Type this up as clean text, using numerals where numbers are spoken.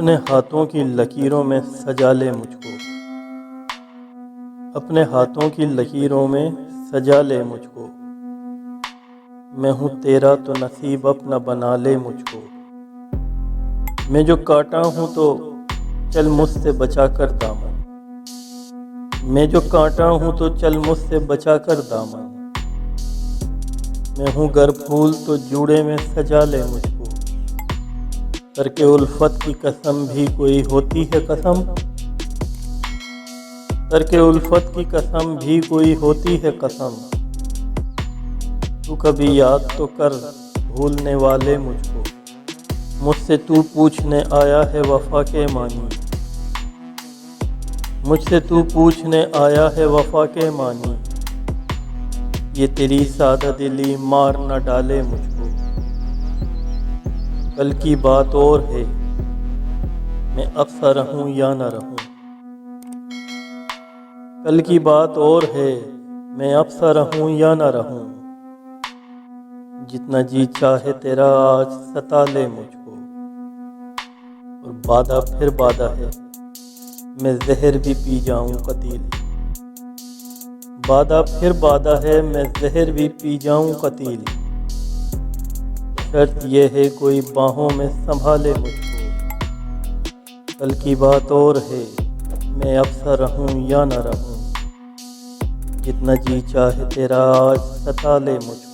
अपने हाथों की लकीरों में सजा ले मुझको, अपने हाथों की लकीरों में सजा ले मुझको। मैं हूँ तेरा तो नसीब अपना बना ले मुझको। मैं जो काटा हूँ तो चल मुझसे बचा कर दामन, मैं जो काटा हूँ तो चल मुझसे बचा कर दामन। मैं हूँ गर फूल तो जूड़े में सजा ले मुझको। करके उल्फत की कसम भी कोई होती है कसम, करके उल्फत की कसम भी कोई होती है कसम। तू कभी याद तो कर भूलने वाले मुझको, मुझसे तू पूछने आया है वफा के मानी, मुझसे तू पूछने आया है वफा के मानी। ये तेरी सादा दिली मार न डाले मुझको। कल की बात और है मैं अब सा रहूं या न रहूं, कल की बात और है मैं अब सा रहूं या न रहूं। जितना जी चाहे तेरा आज सता ले मुझको। और वादा फिर वादा है मैं जहर भी पी जाऊं कतील, वादा फिर वादा है मैं जहर भी पी जाऊं कतील। शर्त यह है कोई बाहों में संभाले मुझको। कल की बात और है मैं अब सा रहूं या न रहूं। जितना जी चाहे तेरा आज सता ले मुझको।